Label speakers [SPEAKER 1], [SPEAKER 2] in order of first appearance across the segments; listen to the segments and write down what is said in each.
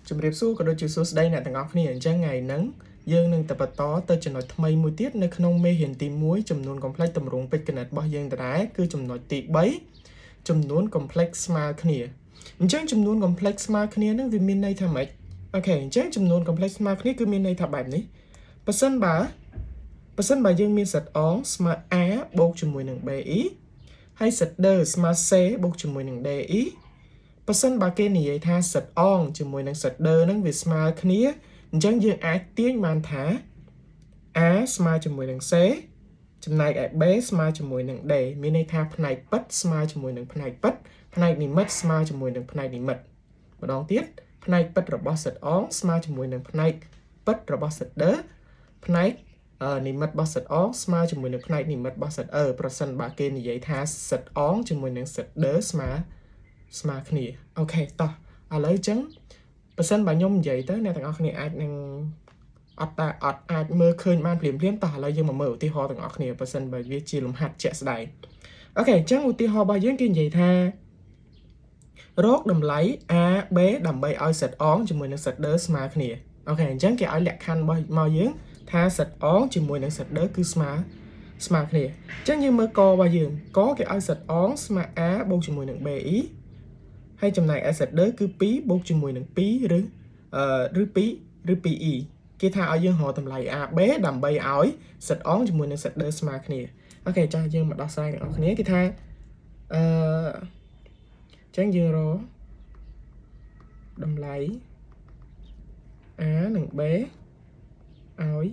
[SPEAKER 1] ជំរាបសួរក៏ដូចជាសួស្តីអ្នកទាំងអស់គ្នាអញ្ចឹងថ្ងៃហ្នឹងយើងនឹងទៅបន្តទៅចំណុចថ្មីមួយទៀតនៅក្នុងមេរៀនទី1ចំនួន complex តម្រងពេជ្រគណិតរបស់យើងដដែលគឺចំណុចទី3ចំនួន complex ស្មើគ្នាអញ្ចឹងចំនួន complex ស្មើគ្នាហ្នឹងវាមានន័យថាម៉េចអូខេអញ្ចឹងចំនួន complex ស្មើគ្នាគឺមានន័យថាបែបនេះប៉ះសិនបើយើងមានសិតអងស្មើ a បូកជាមួយនឹង bi ហើយសិតដឺស្មើ c បូកជាមួយនឹង diប៉ះសិនបើគេនិយាយថាសិតអងជាមួយនឹងសិតដឺហ្នឹងវាស្មើគ្នាអញ្ចឹងយើងអាចទាញបានថា a ស្មើជាមួយនឹង c ចំណែកឯ b ស្មើជាមួយនឹង d មានន័យថាផ្នែកប៉ិតស្មើជាមួយនឹងផ្នែកប៉ិតផ្នែកនិមិត្តស្មើជាមួយនឹងផ្នែកនិមិត្តម្ដងទៀតផ្នែកប៉ិតរបស់សិតអងស្មើជាមួយនឹងផ្នែកប៉ិតរបស់សិតដឺផ្នែកនិមិត្តរបស់សិតអងស្មើជាមួយនឹងផ្នែកនិមិត្តរបស់សិតអឺប្រសិនបើគេនិយាយថាសិតអងជាមួយនឹងសិតដឺស្មើគ្នាអូខេតោះឥឡូវអញ្ចឹងបើសិនបើខ្ញុំនិយាយទៅអ្នកទាំងអស់គ្នាអាចនឹងអត់អាចមើលឃើញបានភ្លាមតោះឥឡូវយើងមកមើលឧទាហរណ៍ទាំងអស់គ្នាបើសិនបើវាជាលំហាត់ជាក់ស្ដែងអូខេអញ្ចឹងឧទាហរណ៍របស់យើងគេនិយាយថារកតម្លៃ a b ដើម្បីឲ្យសិតអងជាមួយនឹងសិតដឺស្មើគ្នាអូខេអញ្ចឹងគេឲ្យលក្ខខណ្ឌរបស់យើងថាសិតអងជាមួយនឹងសិតដឺគឺស្មើគ្នាអញ្ចឹងយើងមើលករបស់យើងកគេឲ្យសិតអងស្មើ a បូកជាមួយនឹង bi ហើយចំណែក asset គឺ2បូកជាមួយនឹង2ឬ2e គេថាឲ្យយើងរកតម្លៃ AB ដើម្បីឲ្យ set អងជាមួយនឹង set ស្មើគ្នាអូខេចាស់យើងមកដោះស្រាយទាំងអស់គ្នាគេថាចឹងយើងរកតម្លៃ A និង B ឲ្យ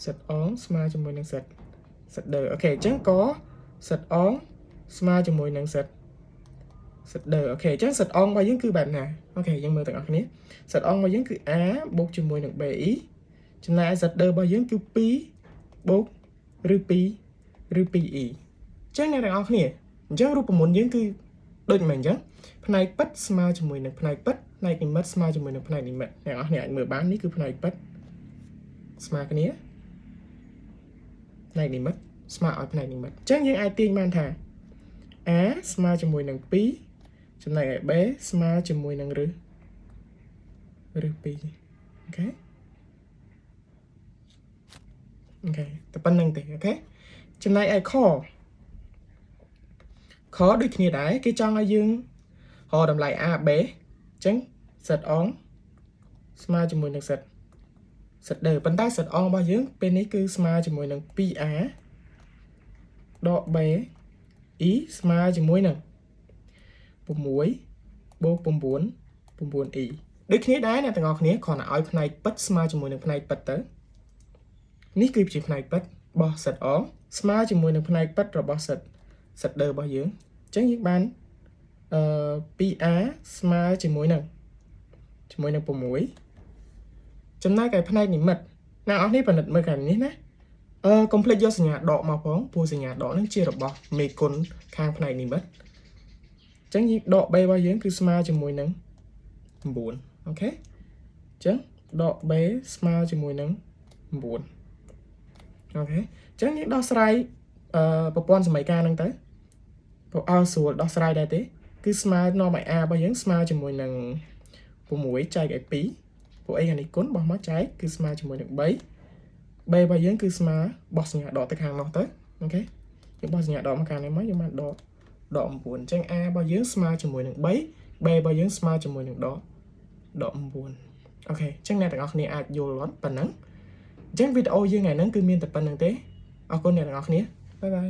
[SPEAKER 1] set អងស្មើជាមួយនឹង set អូខេអញ្ចឹងក៏ set អងស្មើជាមួយនឹង set អូខេអញ្ចឹងសិតអងរបស់យើងគឺបែបណាអូខេយើងមើលទាំងអស់គ្នាសិតអងរបស់យើងគឺ a បូកជាមួយនឹង bi ចំណែកសិតដឺរបស់យើងគឺ2បូកឬ 2e អញ្ចឹងអ្នកទាំងអស់គ្នាអញ្ចឹងរូបមន្តយើងគឺដូចមិនអញ្ចឹងផ្នែកប៉ិតស្មើជាមួយនឹងផ្នែកប៉ិតផ្នែកនិមិត្តស្មើជាមួយនឹងផ្នែកនិមិត្តអ្នកទាំងអស់គ្នាអាចមើលបាននេះគឺផ្នែកប៉ិតស្មើគ្នាផ្នែកនិមិត្តស្មើឲ្យផ្នែកនិមិត្តអញ្ចឹងយើងអាចទាញបានថា a ស្មើជាមួយនឹង2ចំណែកឯ b ស្មើជាមួយនឹងឬ2អូខេតែប៉ុណ្្នឹងទេអូខេចំណែកឯខដូចគ្នាដែរគេចង់ឲ្យយើងរកតម្លៃ a b អញ្ចឹងសិតអងស្មើជាមួយនឹងសិតដឺប៉ុន្តែសិតអងរបស់យើងពេលនេះគឺស្មើជាមួយនឹង 2a ដក b e ស្មើជាមួយនឹង6បូក9e ដូចគ្នាដែរអ្នកទាំងអស់គ្នាគ្រាន់តែឲ្យផ្នែកប៉ិតស្មើជាមួយនឹងផ្នែកប៉ិតទៅនេះគឺជាផ្នែកប៉ិតរបស់សិតអងស្មើជាមួយនឹងផ្នែកប៉ិតរបស់សិតដឺរបស់យើងអញ្ចឹងយើងបាន2a ស្មើជាមួយនឹង6ចំណែកឯផ្នែកនិមិត្តអ្នកនរគ្នាពិនិត្យមើលខាងនេះណាកុំភ្លេចយកសញ្ញាដកមកផងព្រោះសញ្ញាដកនេះជារបស់មេគុណខាងផ្នែកនិមិត្តអញ្ចឹងយើងដក b របស់យើងគឺស្មើជាមួយនឹង9អូខេអញ្ចឹងដក b ស្មើជាមួយនឹង9អូខេអញ្ចឹងយើងដោះស្រាយប្រព័ន្ធសមីការហ្នឹងទៅព្រោះឲ្យស្រួលដោះស្រាយដែរទេគឺស្មើនាំឲ្យ a របស់យើងស្មើជាមួយនឹង6ចែកឲ្យ2ព្រោះអីអានេះគុណបោះមកចែកគឺស្មើជាមួយនឹង3 b របស់យើងគឺស្មើបោះសញ្ញាដកទៅខាងនោះទៅអូខេយើងបោះសញ្ញាដកមកខាងនេះមកយើងបានដក9អញ្ចឹង a របស់យើងស្មើជាមួយនឹង3 b របស់យើងស្មើជាមួយនឹងដក9អូខេអញ្ចឹងអ្នកទាំងអស់គ្នាអាចយល់អត់ប៉ុណ្ណឹងអញ្ចឹងវីដេអូយើងថ្ងៃហ្នឹងគឺមានតែប៉ុណ្្នឹងទេអរគុណអ្នកទាំងអស់គ្នាបាយបាយ